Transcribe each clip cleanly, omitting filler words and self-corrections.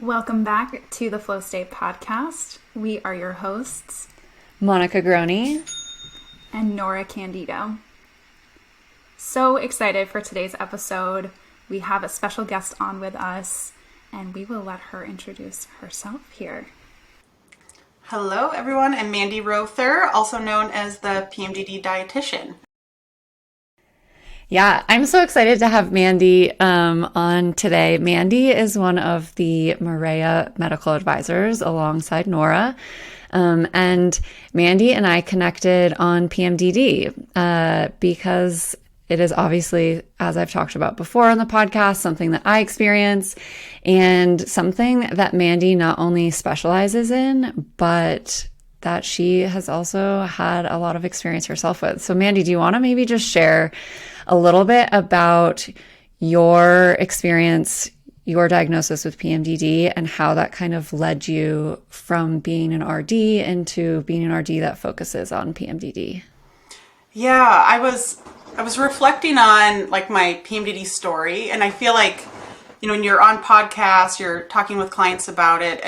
Welcome back to the Flow State podcast. We are your hosts, Monica Groney and Nora Candido. So excited for today's episode. We have a special guest on with us, and we will let her introduce herself here. Hello, everyone. I'm Mandy Rother, also known as the PMDD dietitian. Yeah, I'm so excited to have Mandy on today. Mandy is one of the Maria medical advisors alongside Nora. And Mandy and I connected on PMDD because it is obviously, as I've talked about before on the podcast, something that I experience and something that Mandy not only specializes in, but that she has also had a lot of experience herself with. So Mandy, do you want to maybe just share a little bit about your experience, your diagnosis with PMDD, and how that kind of led you from being an RD into being an RD that focuses on PMDD? Yeah, I was reflecting on like my PMDD story, and I feel like, when you're on podcasts, you're talking with clients about it,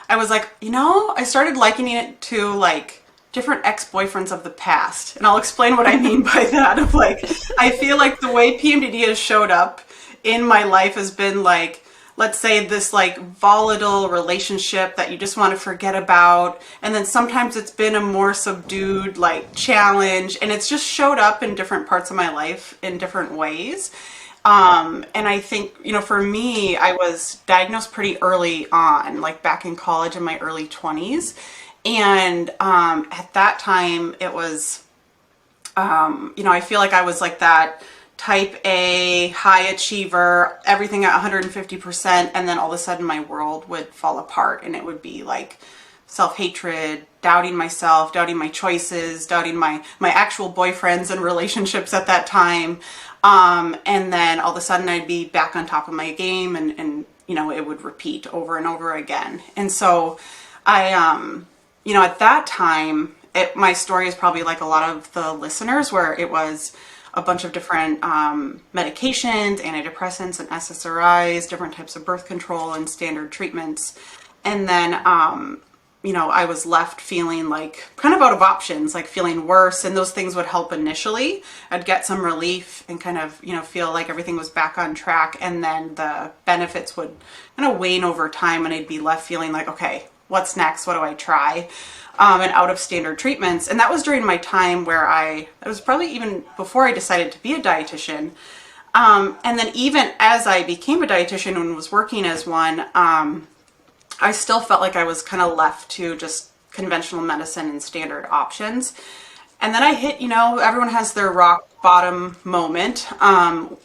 I was like, I started likening it to like different ex-boyfriends of the past. And I'll explain what I mean by that. Of like, I feel like the way PMDD has showed up in my life has been like, let's say this like volatile relationship that you just want to forget about. And then sometimes it's been a more subdued like challenge, and it's just showed up in different parts of my life in different ways. And I think, for me, I was diagnosed pretty early on, like back in college in my early 20s. And at that time, it was, I feel like I was like that type A, high achiever, everything at 150%. And then all of a sudden my world would fall apart, and it would be like self-hatred, doubting myself, doubting my choices, doubting my actual boyfriends and relationships at that time. And then all of a sudden I'd be back on top of my game, and it would repeat over and over again. And so I, at that time, my story is probably like a lot of the listeners, where it was a bunch of different medications, antidepressants and SSRIs, different types of birth control and standard treatments. And then, I was left feeling like kind of out of options, like feeling worse, and those things would help initially. I'd get some relief and kind of, feel like everything was back on track. And then the benefits would kind of wane over time, and I'd be left feeling like, okay, what's next? What do I try? And out of standard treatments. And that was during my time where it was probably even before I decided to be a dietitian. And then even as I became a dietitian and was working as one, I still felt like I was kind of left to just conventional medicine and standard options. And then I hit, everyone has their rock bottom moment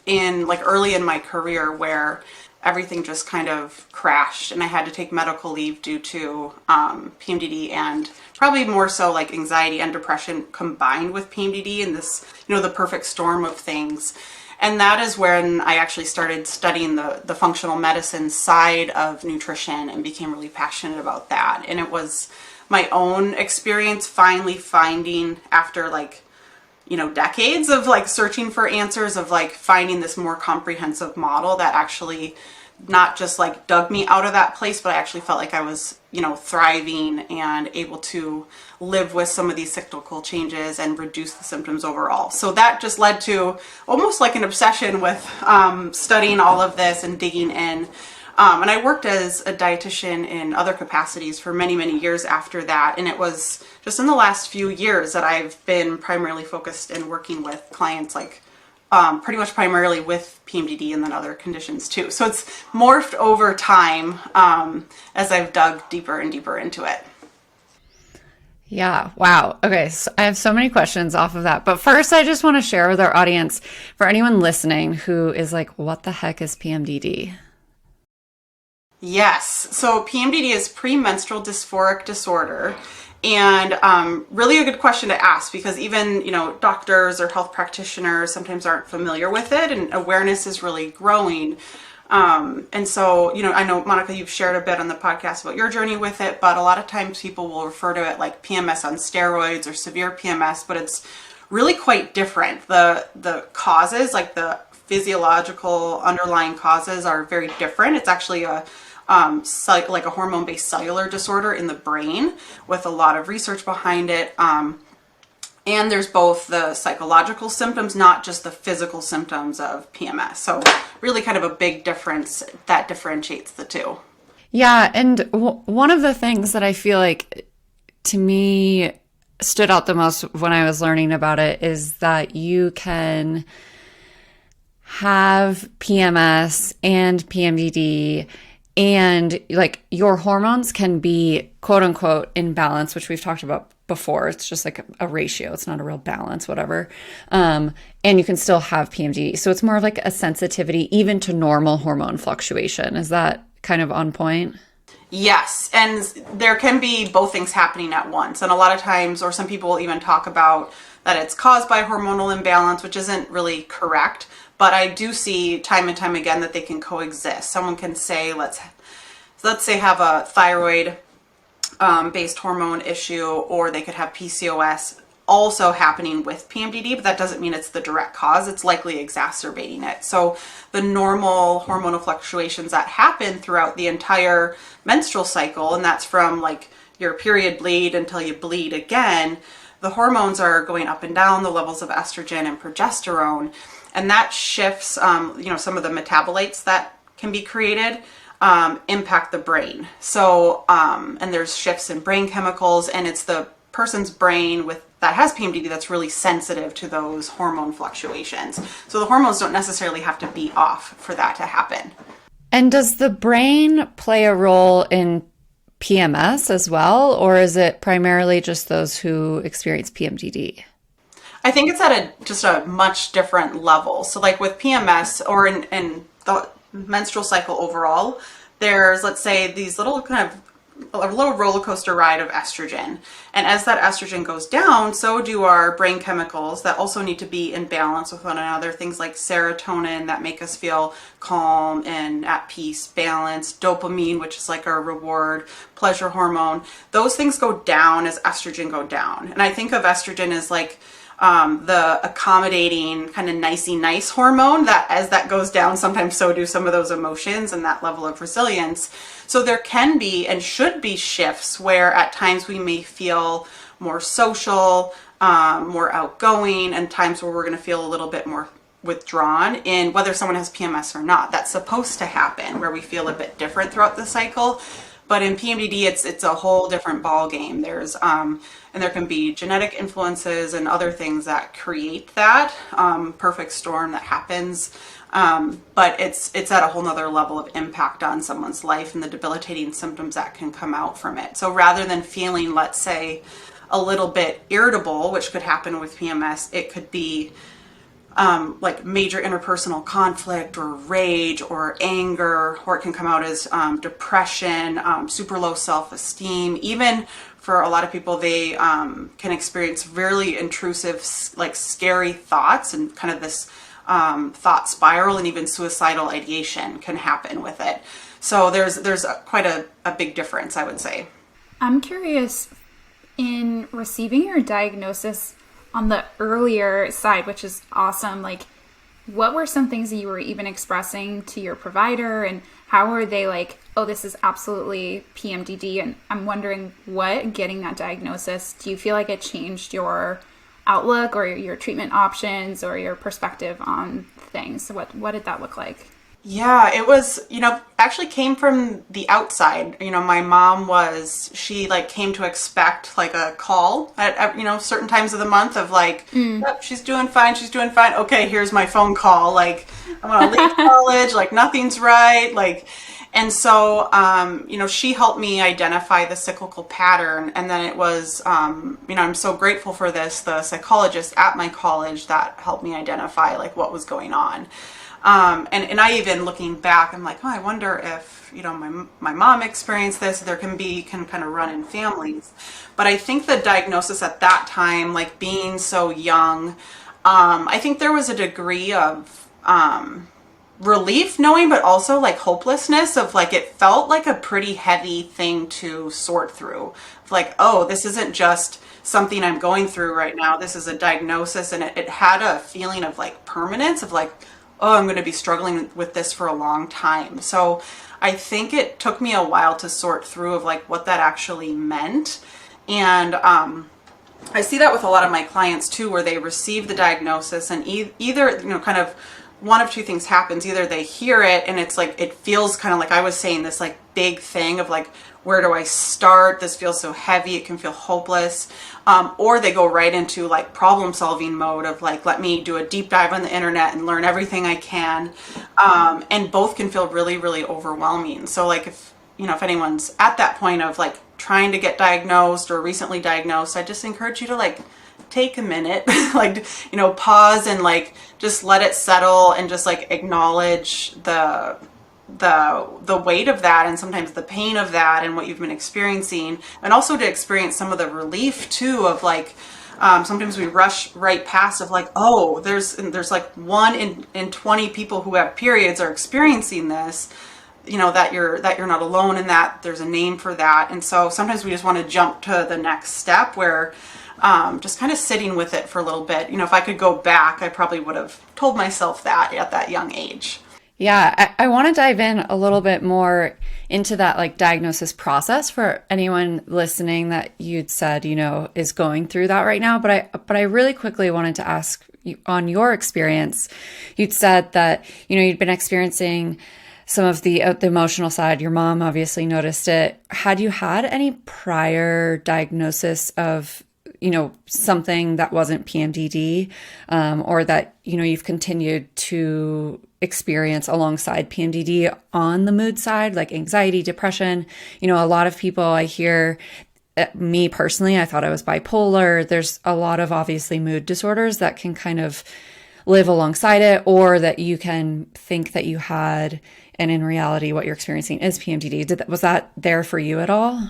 in like early in my career, where everything just kind of crashed, and I had to take medical leave due to PMDD, and probably more so like anxiety and depression combined with PMDD, and this, the perfect storm of things. And that is when I actually started studying the functional medicine side of nutrition and became really passionate about that. And it was my own experience finally finding, after like, decades of like searching for answers, of like finding this more comprehensive model that actually not just like dug me out of that place, but I actually felt like I was, thriving and able to live with some of these cyclical changes and reduce the symptoms overall. So that just led to almost like an obsession with studying all of this and digging in. And I worked as a dietitian in other capacities for many, many years after that. And it was just in the last few years that I've been primarily focused in working with clients, like pretty much primarily with PMDD and then other conditions too. So it's morphed over time as I've dug deeper and deeper into it. Yeah. Wow. Okay. So I have so many questions off of that. But first, I just want to share with our audience, for anyone listening who is like, what the heck is PMDD? Yes. So PMDD is premenstrual dysphoric disorder. And really a good question to ask, because even, doctors or health practitioners sometimes aren't familiar with it, and awareness is really growing. And so, I know, Monica, you've shared a bit on the podcast about your journey with it, but a lot of times people will refer to it like PMS on steroids or severe PMS, but it's really quite different. The causes, like the physiological underlying causes, are very different. It's actually a like a hormone-based cellular disorder in the brain with a lot of research behind it. And there's both the psychological symptoms, not just the physical symptoms of PMS. So really kind of a big difference that differentiates the two. Yeah. And one of the things that I feel like to me stood out the most when I was learning about it is that you can have PMS and PMDD and like your hormones can be quote unquote in balance, which we've talked about before. It's just like a ratio. It's not a real balance, whatever. And you can still have PMDD. So it's more of like a sensitivity even to normal hormone fluctuation. Is that kind of on point? Yes, and there can be both things happening at once. And a lot of times, or some people will even talk about that it's caused by hormonal imbalance, which isn't really correct. But I do see time and time again that they can coexist. Someone can say, let's say have a thyroid based hormone issue, or they could have PCOS also happening with PMDD, but that doesn't mean it's the direct cause. It's likely exacerbating it. So the normal hormonal fluctuations that happen throughout the entire menstrual cycle, and that's from like your period bleed until you bleed again, the hormones are going up and down, the levels of estrogen and progesterone, and that shifts, some of the metabolites that can be created impact the brain. So, and there's shifts in brain chemicals, and it's the person's brain that has PMDD that's really sensitive to those hormone fluctuations. So the hormones don't necessarily have to be off for that to happen. And does the brain play a role in PMS as well, or is it primarily just those who experience PMDD? I think it's at just a much different level. So like with PMS or in the menstrual cycle overall, there's, let's say, these little kind of a little roller coaster ride of estrogen. And as that estrogen goes down, so do our brain chemicals that also need to be in balance with one another. Things like serotonin that make us feel calm and at peace, balanced, dopamine, which is like our reward, pleasure hormone. Those things go down as estrogen go down. And I think of estrogen as like the accommodating kind of nicey nice hormone that as that goes down, sometimes so do some of those emotions and that level of resilience. So there can be and should be shifts where at times we may feel more social, more outgoing, and times where we're going to feel a little bit more withdrawn in whether someone has PMS or not. That's supposed to happen where we feel a bit different throughout the cycle. But in PMDD, it's a whole different ball game. There's and there can be genetic influences and other things that create that perfect storm that happens. But it's at a whole nother level of impact on someone's life and the debilitating symptoms that can come out from it. So rather than feeling, let's say, a little bit irritable, which could happen with PMS, it could be like major interpersonal conflict or rage or anger, or it can come out as depression, super low self-esteem. Even for a lot of people, they can experience really intrusive, like scary thoughts, and kind of this thought spiral, and even suicidal ideation can happen with it. So there's quite a big difference, I would say. I'm curious, in receiving your diagnosis on the earlier side, which is awesome, like what were some things that you were even expressing to your provider, and how were they like, oh, this is absolutely PMDD? And I'm wondering, what, getting that diagnosis, do you feel like it changed your outlook or your treatment options or your perspective on things? So what did that look like? Yeah, it was, actually came from the outside. My mom she like came to expect like a call at certain times of the month of like, yep, she's doing fine. Okay, here's my phone call. Like, I want to leave college, like nothing's right. Like, and so, she helped me identify the cyclical pattern. And then it was, I'm so grateful for this, the psychologist at my college that helped me identify like what was going on. And I even looking back, I'm like, oh, I wonder if, my mom experienced this. There can kind of run in families. But I think the diagnosis at that time, like being so young, I think there was a degree of, relief knowing, but also like hopelessness of like, it felt like a pretty heavy thing to sort through. Like, oh, this isn't just something I'm going through right now. This is a diagnosis. And it had a feeling of like permanence of like, oh, I'm going to be struggling with this for a long time. So I think it took me a while to sort through of like what that actually meant. And I see that with a lot of my clients too, where they receive the diagnosis and either, kind of one of two things happens. Either they hear it and it's like, it feels kind of like I was saying, this like big thing of like, where do I start? This feels so heavy. It can feel hopeless. Or they go right into like problem solving mode of like, let me do a deep dive on the internet and learn everything I can. And both can feel really, really overwhelming. So like if anyone's at that point of like trying to get diagnosed or recently diagnosed, I just encourage you to like take a minute, like, pause and like just let it settle and just like acknowledge the weight of that and sometimes the pain of that and what you've been experiencing, and also to experience some of the relief too of like sometimes we rush right past of like, oh, there's like 1 in 20 people who have periods are experiencing this, that you're not alone in that, there's a name for that. And so sometimes we just want to jump to the next step where just kind of sitting with it for a little bit. If I could go back, I probably would have told myself that at that young age. Yeah, I want to dive in a little bit more into that like diagnosis process for anyone listening that you'd said, is going through that right now. But I really quickly wanted to ask you, on your experience, you'd said that, you'd been experiencing some of the emotional side. Your mom obviously noticed it. Had you had any prior diagnosis of something that wasn't PMDD, or that, you've continued to experience alongside PMDD on the mood side, like anxiety, depression? A lot of people I hear, me personally, I thought I was bipolar. There's a lot of obviously mood disorders that can kind of live alongside it, or that you can think that you had, and in reality, what you're experiencing is PMDD. Was that there for you at all?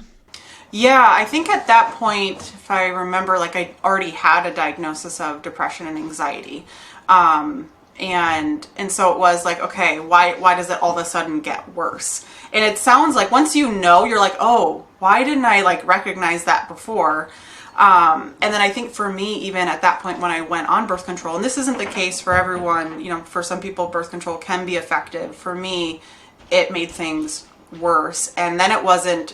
Yeah, I think at that point, if I remember, like I already had a diagnosis of depression and anxiety. And so it was like, okay, why does it all of a sudden get worse? And it sounds like once you're like, oh, why didn't I like recognize that before? And then I think for me, even at that point when I went on birth control, and this isn't the case for everyone, for some people birth control can be effective. For me, it made things worse. And then it wasn't,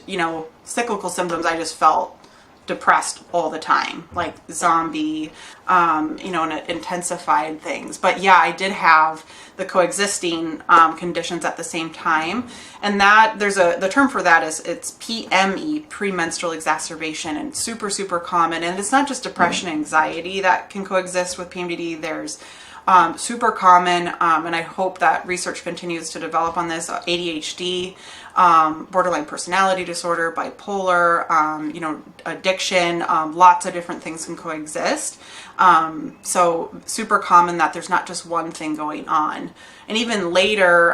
cyclical symptoms. I just felt depressed all the time, like zombie, and it intensified things. But yeah, I did have the coexisting conditions at the same time. And that the term for that is it's PME, premenstrual exacerbation, and super, super common. And it's not just depression, anxiety that can coexist with PMDD. There's super common, and I hope that research continues to develop on this, ADHD, borderline personality disorder, bipolar, addiction, lots of different things can coexist. So super common that there's not just one thing going on. And even later,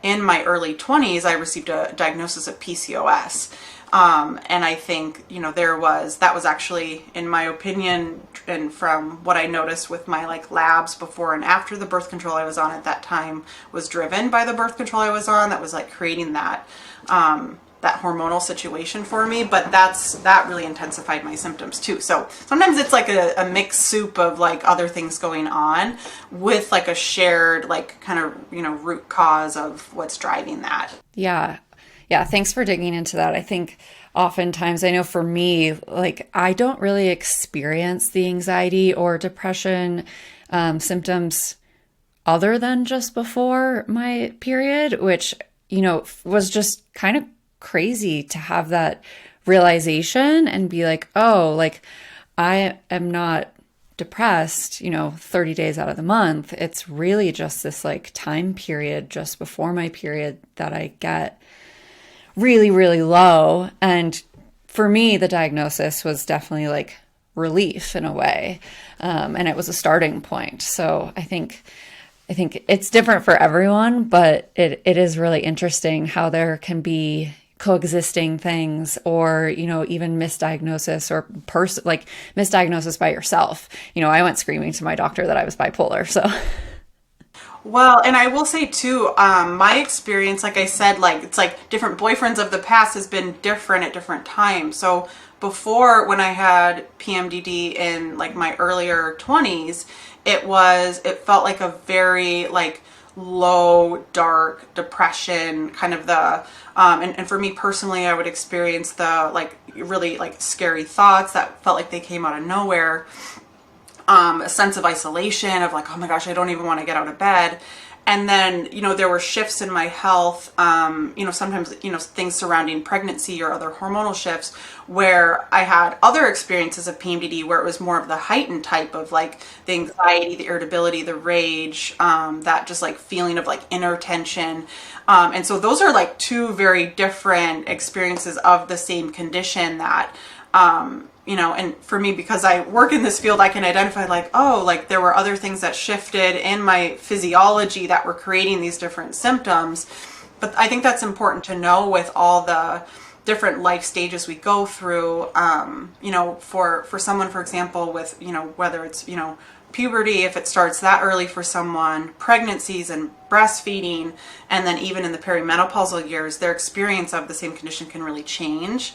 in my early 20s, I received a diagnosis of PCOS. And I think, that was actually, in my opinion, and from what I noticed with my like labs before and after the birth control I was on at that time, was driven by the birth control I was on. That was like creating that hormonal situation for me. But that really intensified my symptoms too. So sometimes it's like a mixed soup of like other things going on with like a shared like kind of, root cause of what's driving that. Yeah. Yeah, thanks for digging into that. I think oftentimes, I know for me, like I don't really experience the anxiety or depression symptoms other than just before my period, which, was just kind of crazy to have that realization and be like, oh, like I am not depressed, 30 days out of the month. It's really just this like time period just before my period that I get really, really low. And for me, the diagnosis was definitely like relief in a way. And it was a starting point. So I think it's different for everyone, but it is really interesting how there can be coexisting things, or, even misdiagnosis or like misdiagnosis by yourself. I went screaming to my doctor that I was bipolar. So Well, and I will say too, my experience, like I said, like it's like different boyfriends of the past has been different at different times. So before, when I had PMDD in like my earlier 20s, it felt like a very like low, dark depression, kind of the, and for me personally, I would experience the like really like scary thoughts that felt like they came out of nowhere, a sense of isolation of like, oh my gosh, I don't even want to get out of bed. And then, there were shifts in my health, sometimes, things surrounding pregnancy or other hormonal shifts where I had other experiences of PMDD where it was more of the heightened type of like the anxiety, the irritability, the rage, that just like feeling of like inner tension. And so those are like two very different experiences of the same condition that, and for me, because I work in this field, I can identify like, oh, like there were other things that shifted in my physiology that were creating these different symptoms. But I think that's important to know with all the different life stages we go through, for someone, for example, with, whether it's, puberty, if it starts that early for someone, pregnancies and breastfeeding, and then even in the perimenopausal years, their experience of the same condition can really change.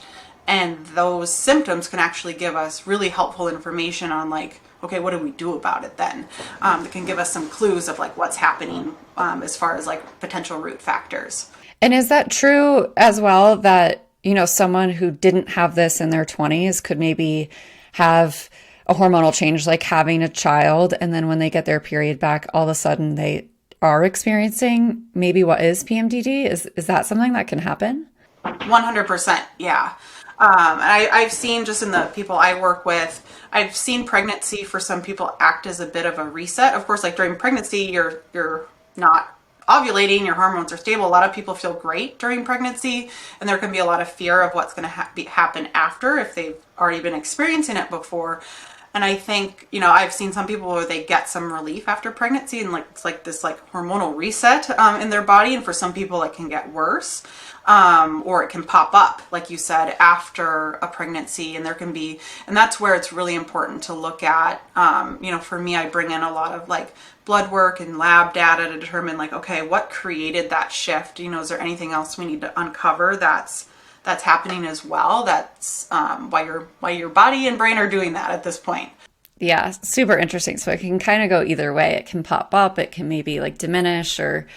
And those symptoms can actually give us really helpful information on like, okay, what do we do about it then? That can give us some clues of like what's happening as far as like potential root factors. And is that true as well that, someone who didn't have this in their 20s could maybe have a hormonal change, like having a child, and then when they get their period back, all of a sudden they are experiencing maybe what is PMDD? Is that something that can happen? 100%, yeah. And I've seen just in the people I work with, I've seen pregnancy for some people act as a bit of a reset. Of course, like during pregnancy, you're not ovulating, your hormones are stable. A lot of people feel great during pregnancy, and there can be a lot of fear of what's going to happen after if they've already been experiencing it before. And I think, I've seen some people where they get some relief after pregnancy and like it's like this like hormonal reset in their body. And for some people it can get worse. Or it can pop up, like you said, after a pregnancy, and that's where it's really important to look at, for me, I bring in a lot of like blood work and lab data to determine like, okay, what created that shift? Is there anything else we need to uncover that's happening as well? That's why your body and brain are doing that at this point. Yeah, super interesting. So it can kind of go either way. It can pop up, it can maybe like diminish or,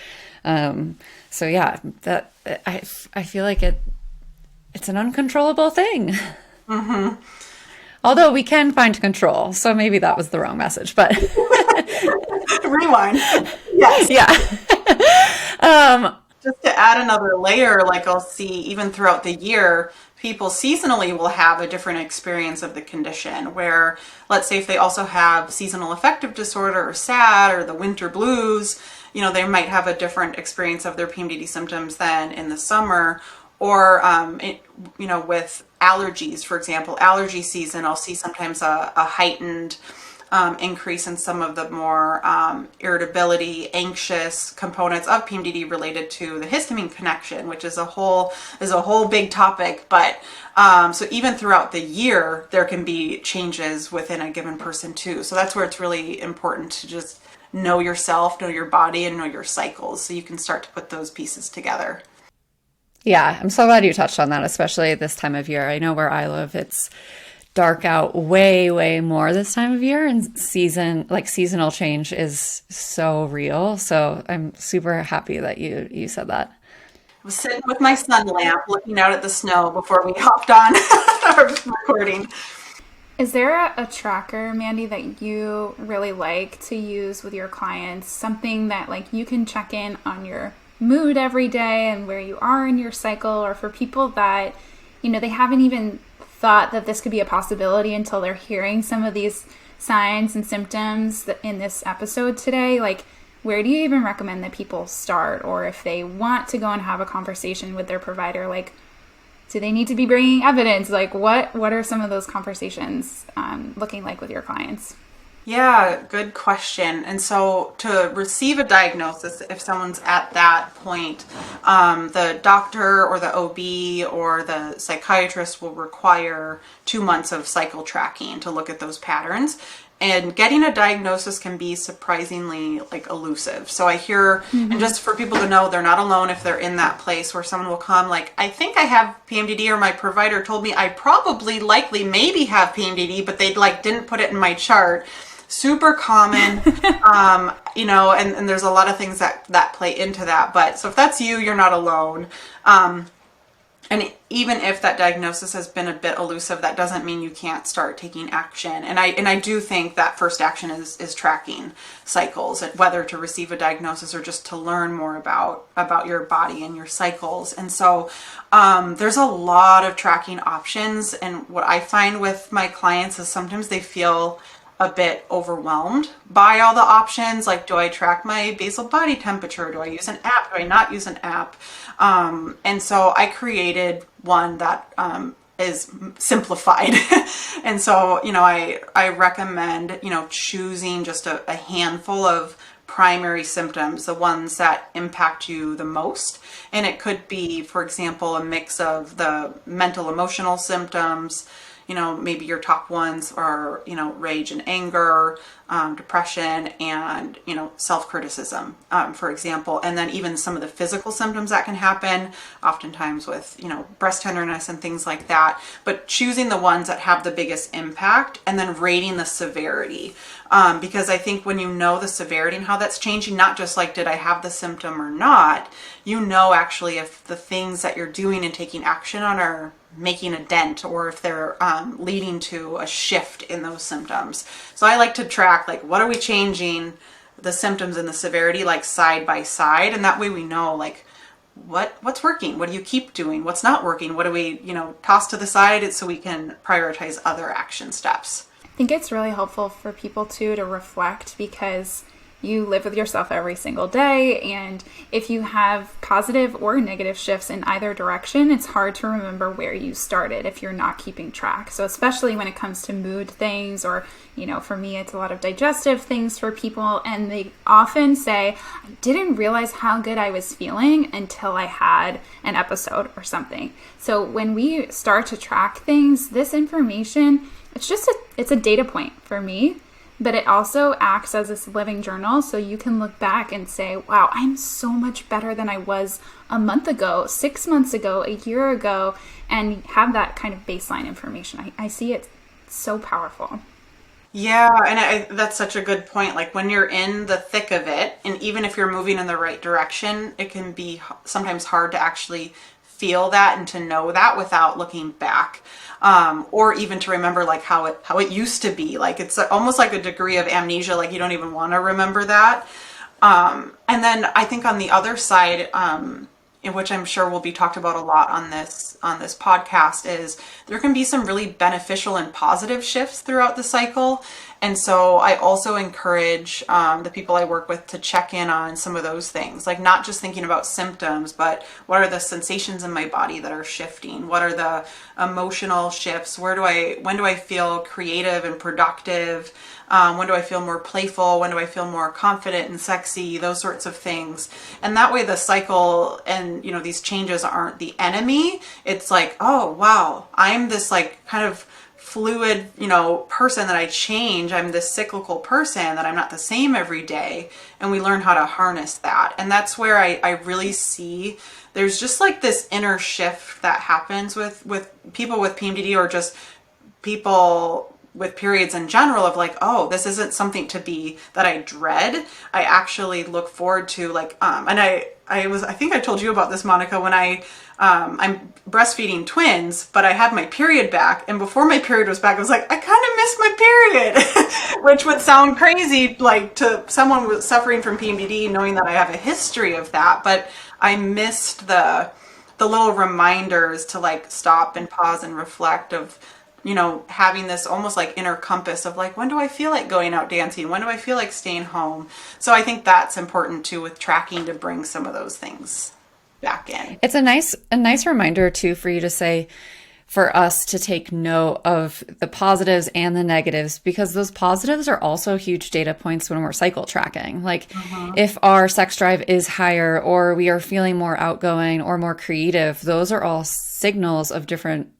so yeah, that I feel like it's an uncontrollable thing. Mm-hmm. Although we can find control, so maybe that was the wrong message. But rewind. Yes. Yeah. Just to add another layer, like I'll see even throughout the year, people seasonally will have a different experience of the condition where, let's say if they also have seasonal affective disorder or SAD or the winter blues, they might have a different experience of their PMDD symptoms than in the summer. Or, with allergies, for example, allergy season, I'll see sometimes a heightened increase in some of the more irritability, anxious components of PMDD related to the histamine connection, which is a whole big topic. But so even throughout the year, there can be changes within a given person too. So that's where it's really important to just know yourself, know your body, and know your cycles, so you can start to put those pieces together. Yeah, I'm so glad you touched on that, especially this time of year. I know where I live, it's dark out way, way more this time of year, and seasonal change is so real. So I'm super happy that you said that. I was sitting with my sun lamp looking out at the snow before we hopped on our recording. Is there a tracker, Mandy, that you really like to use with your clients? Something that like you can check in on your mood every day and where you are in your cycle, or for people that, they haven't even thought that this could be a possibility until they're hearing some of these signs and symptoms in this episode today? Like, where do you even recommend that people start? Or if they want to go and have a conversation with their provider, like, do they need to be bringing evidence? Like, what are some of those conversations looking like with your clients? Yeah, good question. And so to receive a diagnosis, if someone's at that point, the doctor or the OB or the psychiatrist will require 2 months of cycle tracking to look at those patterns. And getting a diagnosis can be surprisingly like elusive. So I hear, and just for people to know, they're not alone if they're in that place where someone will come like, I think I have PMDD, or my provider told me I probably likely maybe have PMDD, but they like didn't put it in my chart. Super common, and there's a lot of things that play into that. But so if that's you, you're not alone. And even if that diagnosis has been a bit elusive, that doesn't mean you can't start taking action. And I do think that first action is tracking cycles, whether to receive a diagnosis or just to learn more about your body and your cycles. And so there's a lot of tracking options. And what I find with my clients is sometimes they feel a bit overwhelmed by all the options. Like, do I track my basal body temperature? Do I use an app? Do I not use an app? And so I created one that is simplified. And so, I recommend, choosing just a handful of primary symptoms, the ones that impact you the most. And it could be, for example, a mix of the mental, emotional symptoms. Maybe your top ones are, rage and anger, depression, and, self-criticism, for example. And then even some of the physical symptoms that can happen, oftentimes with, breast tenderness and things like that. But choosing the ones that have the biggest impact and then rating the severity. Because I think when you know the severity and how that's changing, not just like, did I have the symptom or not, actually if the things that you're doing and taking action on are making a dent, or if they're leading to a shift in those symptoms. So I like to track, like, what are we changing the symptoms and the severity, like, side by side, and that way we know, like, what's working, what do you keep doing, what's not working, what do we toss to the side, so we can prioritize other action steps. I think it's really helpful for people too to reflect, because you live with yourself every single day, and if you have positive or negative shifts in either direction, it's hard to remember where you started if you're not keeping track. So especially when it comes to mood things, or for me it's a lot of digestive things for people, and they often say, I didn't realize how good I was feeling until I had an episode or something. So when we start to track things, this information, it's a data point for me. But it also acts as this living journal, so you can look back and say, wow, I'm so much better than I was a month ago, 6 months ago, a year ago, and have that kind of baseline information. I see it so powerful. Yeah, and that's such a good point. Like, when you're in the thick of it, and even if you're moving in the right direction, it can be sometimes hard to actually feel that and to know that without looking back. Or even to remember like how it used to be. Like, it's almost like a degree of amnesia, like you don't even want to remember that. And then I think on the other side, in which I'm sure will be talked about a lot on this podcast, is there can be some really beneficial and positive shifts throughout the cycle. And so I also encourage the people I work with to check in on some of those things, like not just thinking about symptoms, but what are the sensations in my body that are shifting? What are the emotional shifts? When do I feel creative and productive? When do I feel more playful? When do I feel more confident and sexy? Those sorts of things. And that way the cycle and, these changes aren't the enemy. It's like, oh, wow, I'm this like kind of fluid, person that I change. I'm this cyclical person that I'm not the same every day. And we learn how to harness that. And that's where I really see there's just like this inner shift that happens with people with PMDD, or just people with periods in general, of like, oh, this isn't something that I dread. I actually look forward to, like, and I think I told you about this, Monica, when I'm breastfeeding twins, but I had my period back, and before my period was back, I was like, I kind of miss my period, which would sound crazy, like, to someone suffering from PMDD, knowing that I have a history of that, but I missed the little reminders to like stop and pause and reflect of, having this almost like inner compass of like, when do I feel like going out dancing? When do I feel like staying home? So I think that's important too with tracking, to bring some of those things back in. It's a nice reminder too for you to say, for us to take note of the positives and the negatives, because those positives are also huge data points when we're cycle tracking. Like if our sex drive is higher, or we are feeling more outgoing or more creative, those are all signals of different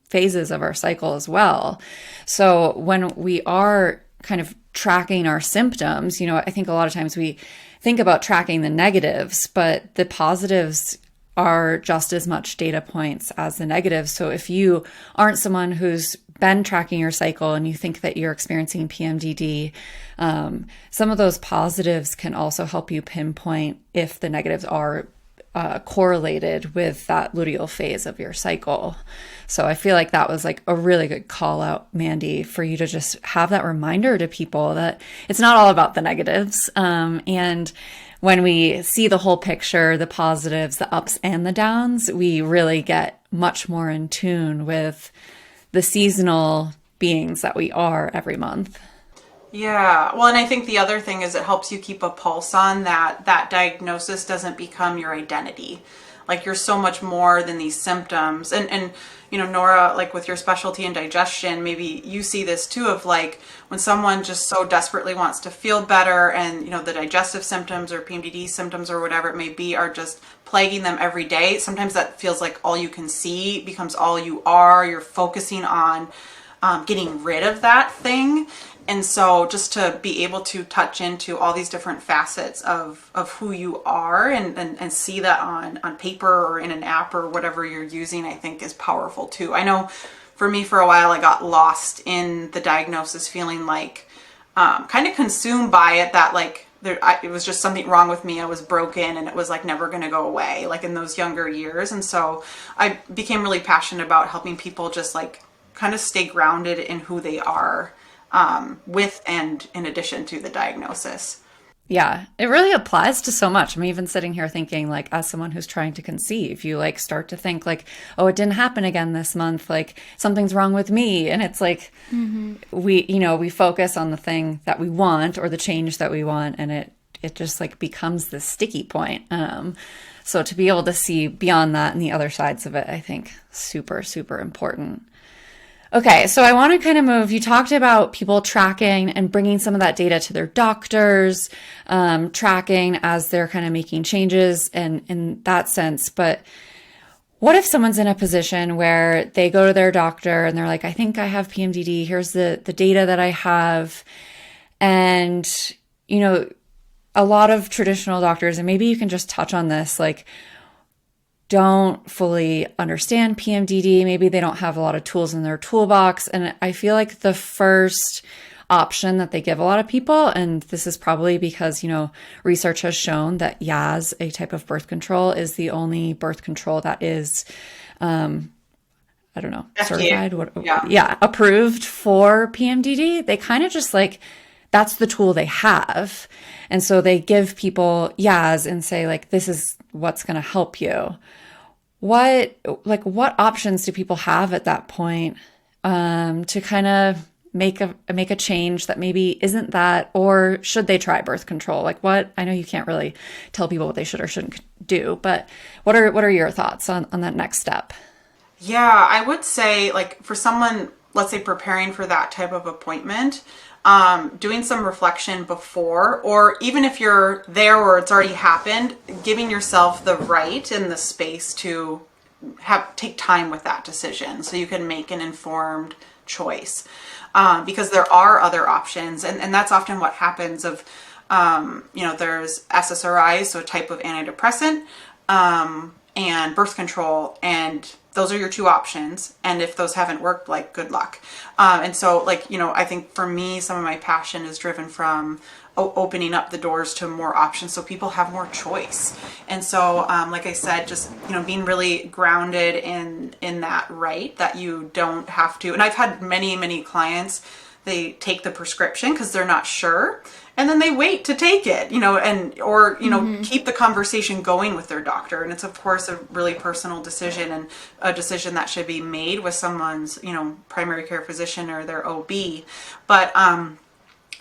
phases of our cycle as well. So when we are kind of tracking our symptoms, I think a lot of times we think about tracking the negatives, but the positives are just as much data points as the negatives. So if you aren't someone who's been tracking your cycle and you think that you're experiencing PMDD, some of those positives can also help you pinpoint if the negatives are correlated with that luteal phase of your cycle. So I feel like that was like a really good call out, Mandy, for you to just have that reminder to people that it's not all about the negatives. And when we see the whole picture, the positives, the ups and the downs, we really get much more in tune with the seasonal beings that we are every month. Yeah. Well, and I think the other thing is it helps you keep a pulse on that diagnosis doesn't become your identity. Like you're so much more than these symptoms. And Nora, like with your specialty in digestion, maybe you see this too of like when someone just so desperately wants to feel better and, the digestive symptoms or PMDD symptoms or whatever it may be are just plaguing them every day. Sometimes that feels like all you can see becomes all you are. You're focusing on getting rid of that thing. And so just to be able to touch into all these different facets of who you are and see that on paper or in an app or whatever you're using, I think is powerful too. I know for me for a while, I got lost in the diagnosis feeling like kind of consumed by it, that like it was just something wrong with me. I was broken and it was like never going to go away, like in those younger years. And so I became really passionate about helping people just like kind of stay grounded in who they are with and in addition to the diagnosis. Yeah, it really applies to so much. I'm even sitting here thinking like as someone who's trying to conceive, you like start to think like, oh, it didn't happen again this month. Like something's wrong with me. And it's like we focus on the thing that we want or the change that we want. And it just like becomes this sticky point. So to be able to see beyond that and the other sides of it, I think super, super important. Okay, so I want to kind of move. You talked about people tracking and bringing some of that data to their doctors, tracking as they're kind of making changes and in that sense. But what if someone's in a position where they go to their doctor and they're like, I think I have PMDD. Here's the data that I have. And, a lot of traditional doctors, and maybe you can just touch on this, like, don't fully understand PMDD. Maybe they don't have a lot of tools in their toolbox. And I feel like the first option that they give a lot of people, and this is probably because, research has shown that Yaz, a type of birth control, is the only birth control that is, certified, approved for PMDD. They kind of just like, that's the tool they have. And so they give people Yaz and say like, this is what's going to help you. What options do people have at that point to kind of make a change that maybe isn't that, or should they try birth control? Like what, I know you can't really tell people what they should or shouldn't do, but what are your thoughts on that next step? Yeah, I would say like for someone, let's say preparing for that type of appointment, doing some reflection before, or even if you're there or it's already happened, giving yourself the right and the space to take time with that decision so you can make an informed choice. Because there are other options, and that's often what happens of, there's SSRIs, so a type of antidepressant, and birth control, and those are your two options. And if those haven't worked, like, good luck. And so, I think for me, some of my passion is driven from opening up the doors to more options so people have more choice. And so, like I said, just, being really grounded in that, right? That you don't have to. And I've had many, many clients, they take the prescription because they're not sure. And then they wait to take it, keep the conversation going with their doctor. And it's, of course, a really personal decision and a decision that should be made with someone's, primary care physician or their OB. But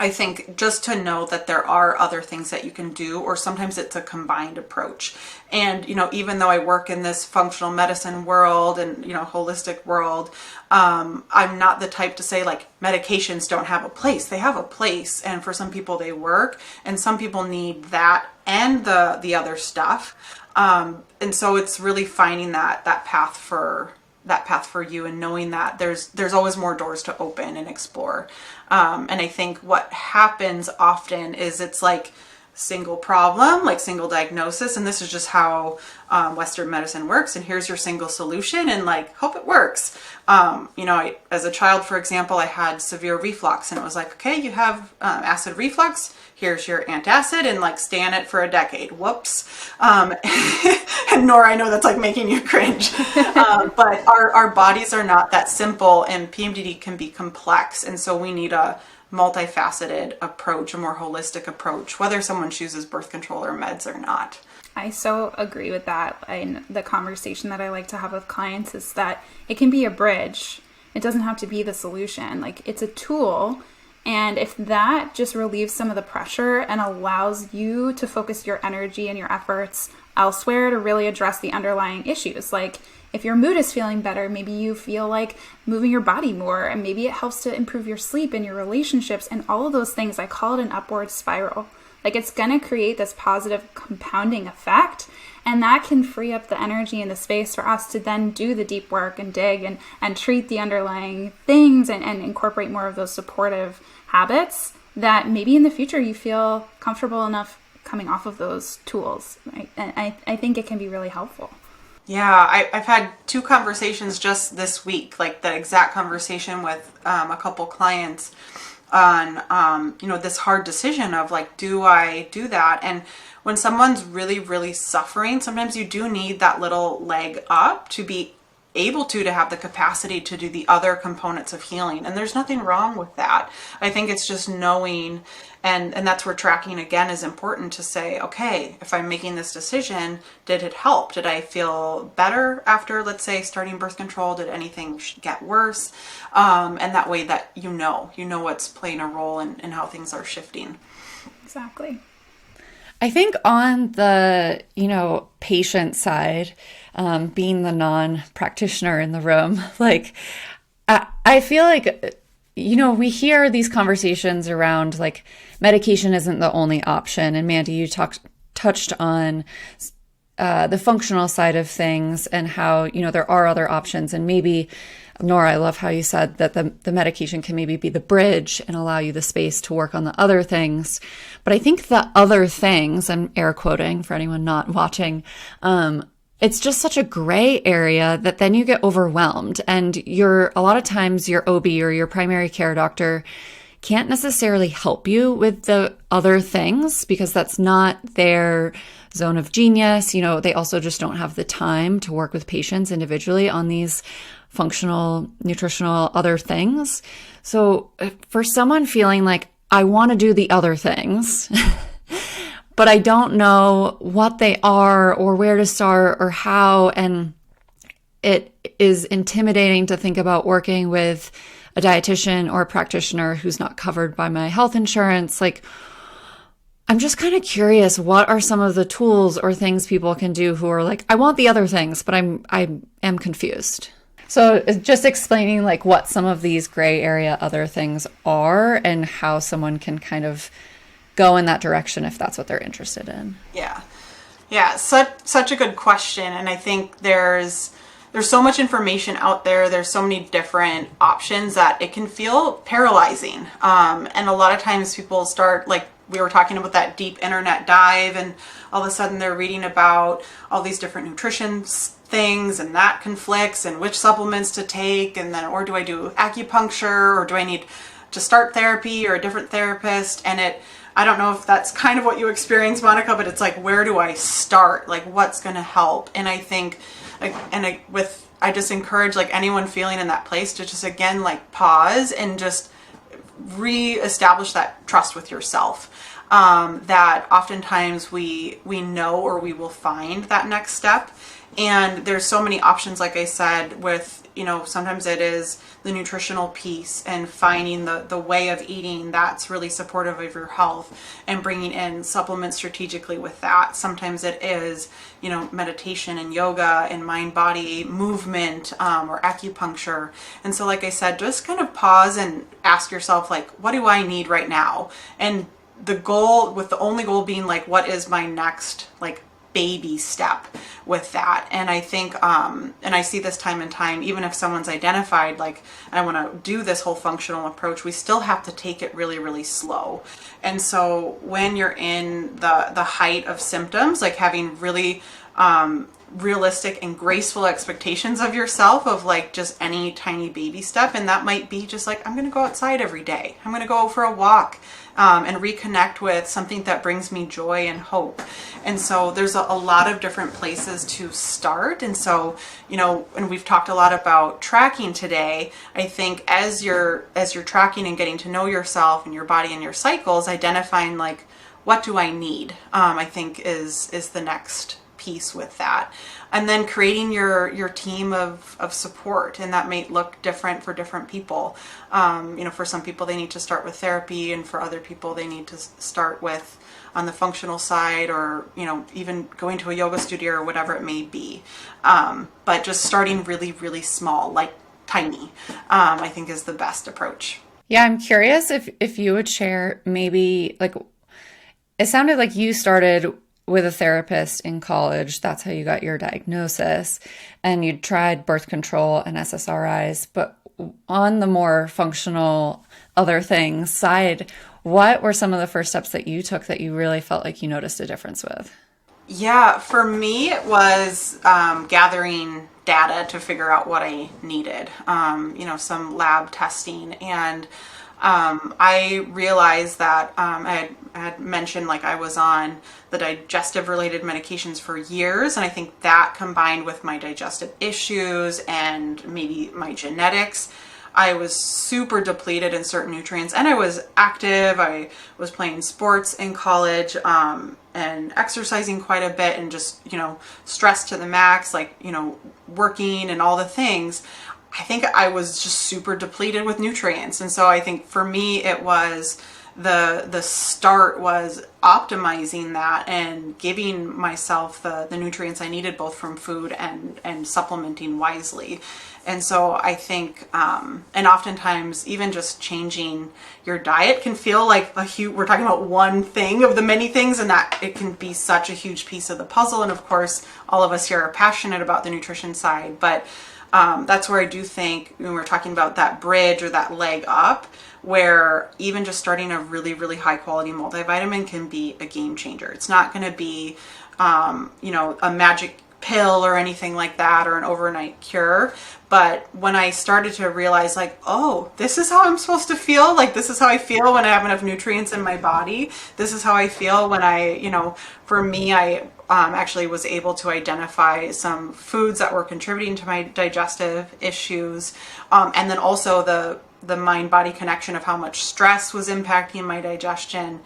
I think just to know that there are other things that you can do, or sometimes it's a combined approach. And, even though I work in this functional medicine world and, holistic world, I'm not the type to say like medications don't have a place. They have a place. And for some people they work, and some people need that and the other stuff. And so it's really finding that path for that path for you, and knowing that there's always more doors to open and explore. And I think what happens often is it's like single problem, like single diagnosis, and this is just how Western medicine works, and here's your single solution, and like hope it works. As a child, for example, I had severe reflux, and it was like, okay, you have acid reflux, here's your antacid, and like stay on it for a decade. Whoops. And Nora, I know that's like making you cringe, but our bodies are not that simple, and PMDD can be complex, and so we need a multifaceted approach, a more holistic approach, whether someone chooses birth control or meds or not. I so agree with that. And the conversation that I like to have with clients is that it can be a bridge. It doesn't have to be the solution. Like, it's a tool. And if that just relieves some of the pressure and allows you to focus your energy and your efforts elsewhere to really address the underlying issues, like if your mood is feeling better, maybe you feel like moving your body more, and maybe it helps to improve your sleep and your relationships and all of those things. I call it an upward spiral. Like, it's going to create this positive compounding effect, and that can free up the energy and the space for us to then do the deep work and dig and treat the underlying things and incorporate more of those supportive habits that maybe in the future you feel comfortable enough coming off of those tools. Right? And I think it can be really helpful. Yeah, I've had 2 conversations just this week, like the exact conversation with a couple clients on, this hard decision of like, do I do that? And when someone's really, really suffering, sometimes you do need that little leg up to be able to have the capacity to do the other components of healing. And there's nothing wrong with that. I think it's just knowing, and that's where tracking again is important, to say, okay, if I'm making this decision, did it help? Did I feel better after, let's say, starting birth control? Did anything get worse? And that way that you know what's playing a role in how things are shifting. Exactly. I think on the, patient side, being the non-practitioner in the room, like, I feel like, we hear these conversations around like medication isn't the only option. And Mandy, you touched on the functional side of things and how, there are other options. And maybe, Nora, I love how you said that the medication can maybe be the bridge and allow you the space to work on the other things. But I think the other things, I'm air quoting for anyone not watching, it's just such a gray area that then you get overwhelmed, and a lot of times your OB or your primary care doctor can't necessarily help you with the other things because that's not their zone of genius. They also just don't have the time to work with patients individually on these functional, nutritional, other things. So for someone feeling like, I want to do the other things, but I don't know what they are or where to start or how, and it is intimidating to think about working with a dietitian or a practitioner who's not covered by my health insurance, like, I'm just kind of curious, what are some of the tools or things people can do who are like, I want the other things, but I am confused. So just explaining like what some of these gray area other things are and how someone can kind of go in that direction if that's what they're interested in. Yeah, such a good question. And I think there's so much information out there. There's so many different options that it can feel paralyzing. And a lot of times people start, like we were talking about, that deep internet dive, and all of a sudden they're reading about all these different nutrition things, and that conflicts, and which supplements to take, and then, or do I do acupuncture, or do I need to start therapy or a different therapist? And I don't know if that's kind of what you experience, Monica, but it's like, where do I start? Like, what's going to help? And I think, I just encourage like anyone feeling in that place to just, again, like pause and just reestablish that trust with yourself. That oftentimes we know, or we will find that next step. And there's so many options, like I said, with, sometimes it is the nutritional piece and finding the way of eating that's really supportive of your health and bringing in supplements strategically with that. Sometimes it is, meditation and yoga and mind-body movement, or acupuncture. And so, like I said, just kind of pause and ask yourself, like, what do I need right now? And the only goal being like, what is my next, like, baby step with that. And I think, and I see this time and time, even if someone's identified, like, I want to do this whole functional approach, we still have to take it really, really slow. And so when you're in the height of symptoms, like having really, realistic and graceful expectations of yourself of like just any tiny baby step. And that might be just like, I'm going to go outside every day. I'm going to go for a walk, and reconnect with something that brings me joy and hope. And so there's a lot of different places to start. And so, and we've talked a lot about tracking today. I think as you're tracking and getting to know yourself and your body and your cycles, identifying like, what do I need? I think is the next piece with that. And then creating your team of support, and that may look different for different people. For some people they need to start with therapy, and for other people they need to start with on the functional side, or even going to a yoga studio or whatever it may be. But just starting really, really small, like tiny, I think is the best approach. Yeah, I'm curious if you would share, maybe, like, it sounded like you started with a therapist in college. That's how you got your diagnosis, and you tried birth control and SSRIs. But on the more functional other things side, what were some of the first steps that you took that you really felt like you noticed a difference with? Yeah, for me, it was gathering data to figure out what I needed, some lab testing. And I realized that I had mentioned, like, I was on the digestive related medications for years. And I think that combined with my digestive issues and maybe my genetics, I was super depleted in certain nutrients. And I was active. I was playing sports in college, and exercising quite a bit, and just, stressed to the max, like, working and all the things. I think I was just super depleted with nutrients. And so I think for me, it was the start was optimizing that and giving myself the nutrients I needed, both from food and supplementing wisely. And so I think, and oftentimes even just changing your diet can feel like we're talking about one thing of the many things, and that it can be such a huge piece of the puzzle. And of course, all of us here are passionate about the nutrition side, but that's where I do think when we're talking about that bridge or that leg up, where even just starting a really, really high quality multivitamin can be a game changer. It's not going to be, a magic pill or anything like that, or an overnight cure. But when I started to realize, like, oh, this is how I'm supposed to feel. Like, this is how I feel when I have enough nutrients in my body. This is how I feel when for me, I actually was able to identify some foods that were contributing to my digestive issues. And then also the mind-body connection of how much stress was impacting my digestion.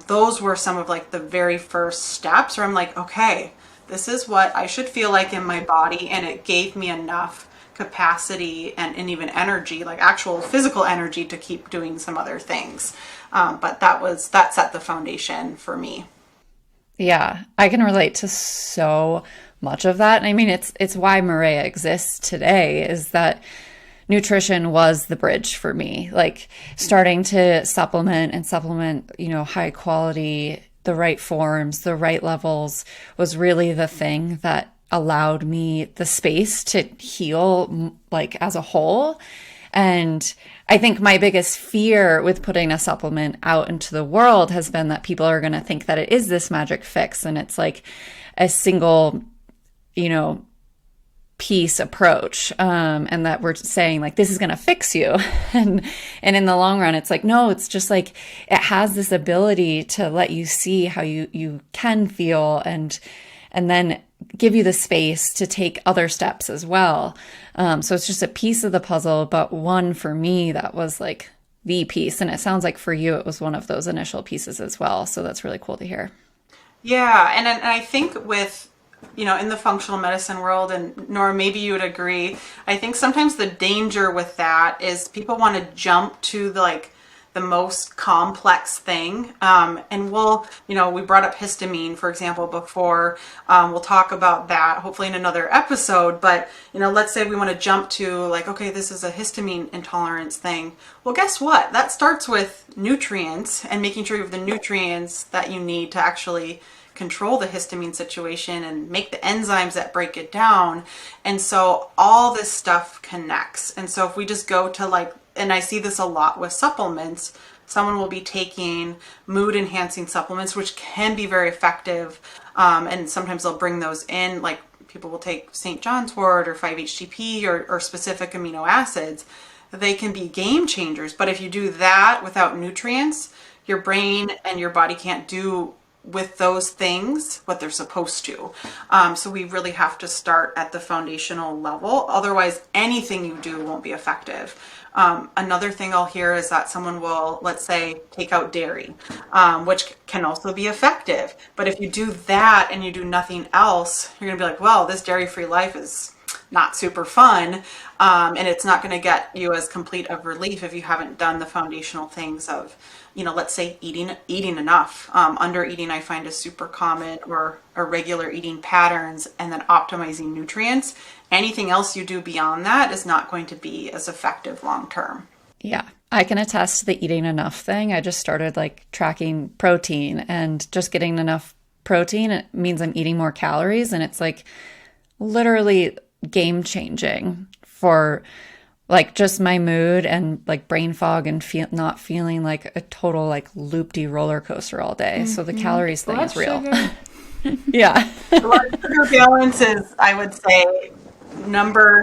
Those were some of like the very first steps where I'm like, okay, this is what I should feel like in my body. And it gave me enough capacity and even energy, like actual physical energy, to keep doing some other things. But that set the foundation for me. Yeah, I can relate to so much of that. And I mean, it's why Maria exists today, is that nutrition was the bridge for me. Like, starting to supplement, high quality, the right forms, the right levels, was really the thing that allowed me the space to heal, like, as a whole. And I think my biggest fear with putting a supplement out into the world has been that people are going to think that it is this magic fix, and it's like a single, piece approach, and that we're saying, like, this is going to fix you. And in the long run, it's like, no, it's just like, it has this ability to let you see how you can feel, and then give you the space to take other steps as well. So it's just a piece of the puzzle, but one for me that was like the piece. And it sounds like for you, it was one of those initial pieces as well. So that's really cool to hear. Yeah. And I think with, in the functional medicine world, and Nora, maybe you would agree, I think sometimes the danger with that is people want to jump to the most complex thing. And we brought up histamine, for example, before. We'll talk about that hopefully in another episode. But, let's say we want to jump to like, okay, this is a histamine intolerance thing. Well, guess what? That starts with nutrients and making sure you have the nutrients that you need to actually control the histamine situation and make the enzymes that break it down. And so all this stuff connects. And so if we just go to like, and I see this a lot with supplements, someone will be taking mood enhancing supplements, which can be very effective. And sometimes they'll bring those in, like people will take St. John's wort or 5-HTP or specific amino acids. They can be game changers. But if you do that without nutrients, your brain and your body can't do with those things what they're supposed to. So we really have to start at the foundational level. Otherwise, anything you do won't be effective. Another thing I'll hear is that someone will, let's say, take out dairy, which can also be effective. But if you do that and you do nothing else, you're going to be like, well, this dairy-free life is not super fun. And it's not going to get you as complete of relief if you haven't done the foundational things of, let's say eating enough. Under eating, I find, is super common, or irregular eating patterns, and then optimizing nutrients. Anything else you do beyond that is not going to be as effective long term. Yeah, I can attest to the eating enough thing. I just started like tracking protein, and just getting enough protein, it means I'm eating more calories, and it's like literally game changing for like just my mood and like brain fog and not feeling like a total like loop-de roller coaster all day. So the calories thing is real. Yeah. Blood sugar balance is, I would say, number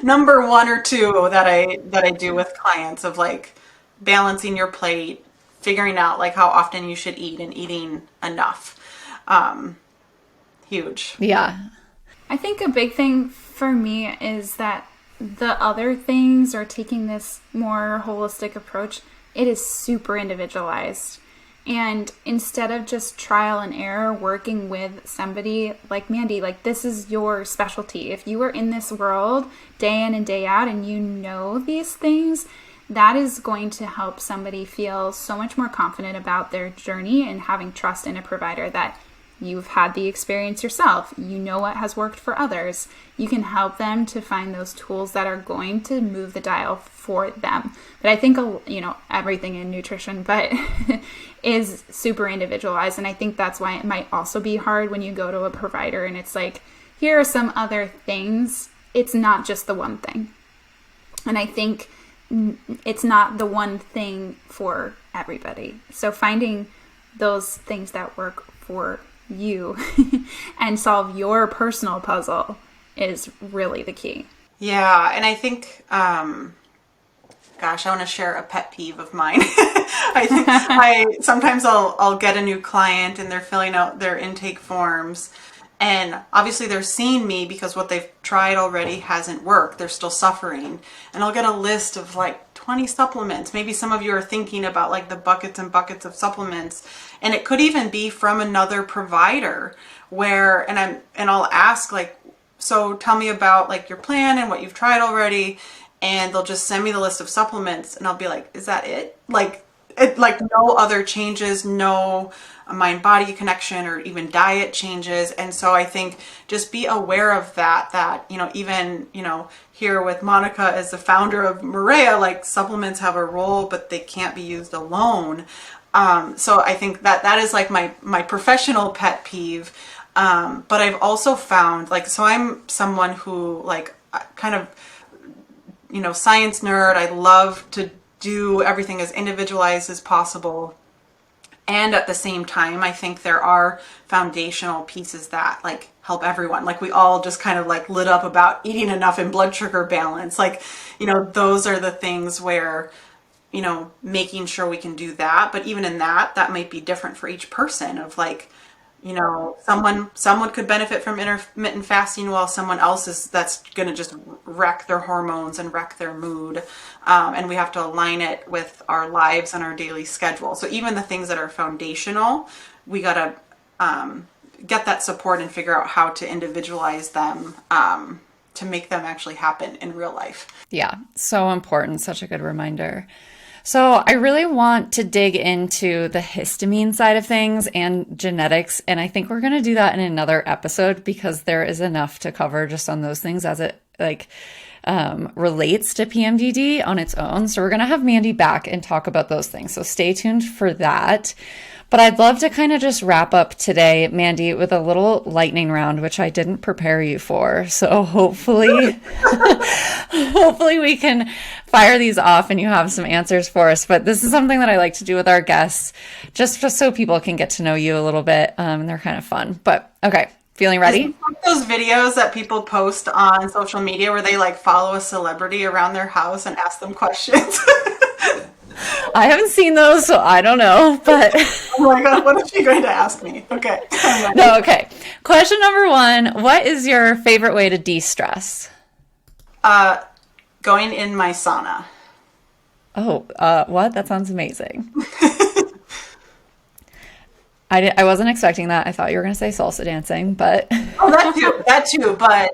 one or two that I do with clients, of like balancing your plate, figuring out like how often you should eat, and eating enough. Huge. Yeah. I think a big thing for me is that the other things, or taking this more holistic approach, it is super individualized. And instead of just trial and error, working with somebody like Mandy, like this is your specialty. If you are in this world day in and day out and you know these things, that is going to help somebody feel so much more confident about their journey, and having trust in a provider that you've had the experience yourself. You know what has worked for others. You can help them to find those tools that are going to move the dial for them. But I think, everything in nutrition, but is super individualized. And I think that's why it might also be hard when you go to a provider and it's like, here are some other things. It's not just the one thing. And I think it's not the one thing for everybody. So finding those things that work for you and solve your personal puzzle is really the key. Yeah. And I think, I want to share a pet peeve of mine. Sometimes I'll get a new client and they're filling out their intake forms, and obviously they're seeing me because what they've tried already hasn't worked. They're still suffering. And I'll get a list of like 20 supplements. Maybe some of you are thinking about like the buckets and buckets of supplements, and it could even be from another provider and I'll ask like, so tell me about like your plan and what you've tried already. And they'll just send me the list of supplements, and I'll be like, is that it? Like no other changes, no mind-body connection or even diet changes. And so I think just be aware of that, even, here with Monica as the founder of Maria, like supplements have a role, but they can't be used alone. So I think that is like my professional pet peeve. But I've also found so I'm someone who kind of, science nerd. I love to do everything as individualized as possible. And at the same time, I think there are foundational pieces that help everyone. We all just kind of lit up about eating enough and blood sugar balance. Those are the things where, making sure we can do that. But even in that might be different for each person of someone could benefit from intermittent fasting while someone else that's going to just wreck their hormones and wreck their mood. And we have to align it with our lives and our daily schedule. So even the things that are foundational, we got to get that support and figure out how to individualize them to make them actually happen in real life. Yeah, so important. Such a good reminder. So I really want to dig into the histamine side of things and genetics. And I think we're going to do that in another episode because there is enough to cover just on those things as it relates to PMDD on its own. So we're going to have Mandy back and talk about those things. So stay tuned for that. But I'd love to kind of just wrap up today, Mandy, with a little lightning round, which I didn't prepare you for. So hopefully, hopefully we can fire these off and you have some answers for us. But this is something that I like to do with our guests, just so people can get to know you a little bit. And they're kind of fun. But okay, feeling ready? Is it like those videos that people post on social media where they like follow a celebrity around their house and ask them questions? I haven't seen those, so I don't know, but Oh my God, what is she going to ask me? Okay. no, okay. Question number 1, what is your favorite way to de-stress? Going in my sauna. Oh, what? That sounds amazing. I wasn't expecting that. I thought you were going to say salsa dancing, but Oh, that too, but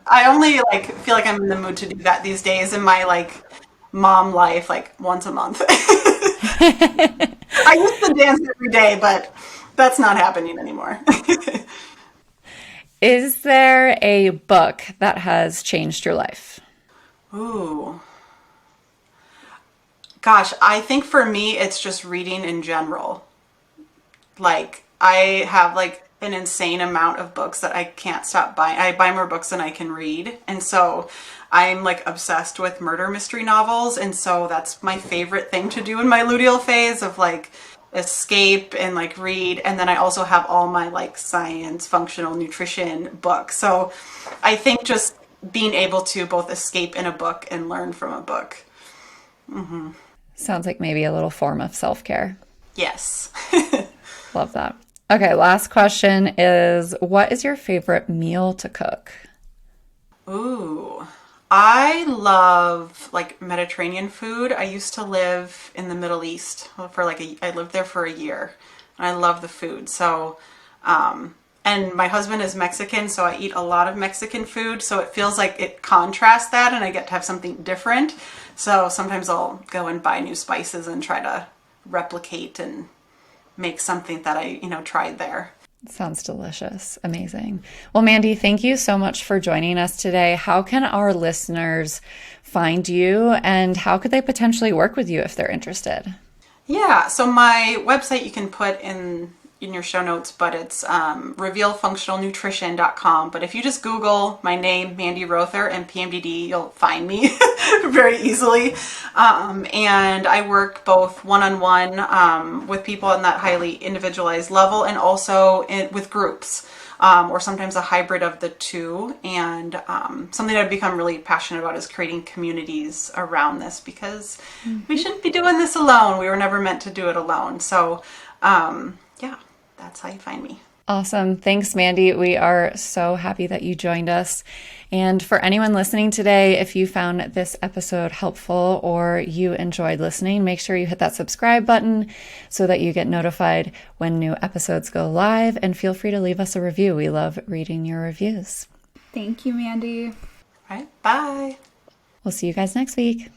I only like feel like I'm in the mood to do that these days in my like mom life, like once a month. I used to dance every day, but that's not happening anymore. is there a book that has changed your life? Ooh. Gosh, I think for me, it's just reading in general. Like, I have like an insane amount of books that I can't stop buying. I buy more books than I can read. And so I'm like obsessed with murder mystery novels. And so that's my favorite thing to do in my luteal phase of like escape and like read. And then I also have all my like science, functional nutrition books. So I think just being able to both escape in a book and learn from a book. Sounds like maybe a little form of self-care. Yes. Love that. Okay, last question is, what is your favorite meal to cook? Ooh, I love like Mediterranean food. I used to live in the Middle East for I lived there for a year, and I love the food. So, and my husband is Mexican, so I eat a lot of Mexican food. So it feels like it contrasts that, and I get to have something different. So sometimes I'll go and buy new spices and try to replicate and make something that I, tried there. Sounds delicious. Amazing. Well, Mandy, thank you so much for joining us today. How can our listeners find you, and how could they potentially work with you if they're interested? Yeah, so my website you can put in your show notes, but it's revealfunctionalnutrition.com. But if you just Google my name, Mandy Rother, and PMDD, you'll find me very easily. And I work both one-on-one with people on that highly individualized level, and also with groups, or sometimes a hybrid of the two. And something I've become really passionate about is creating communities around this, because we shouldn't be doing this alone. We were never meant to do it alone. So yeah, that's how you find me. Awesome. Thanks, Mandy. We are so happy that you joined us. And for anyone listening today, if you found this episode helpful or you enjoyed listening, make sure you hit that subscribe button so that you get notified when new episodes go live. And feel free to leave us a review. We love reading your reviews. Thank you, Mandy. All right, bye. We'll see you guys next week.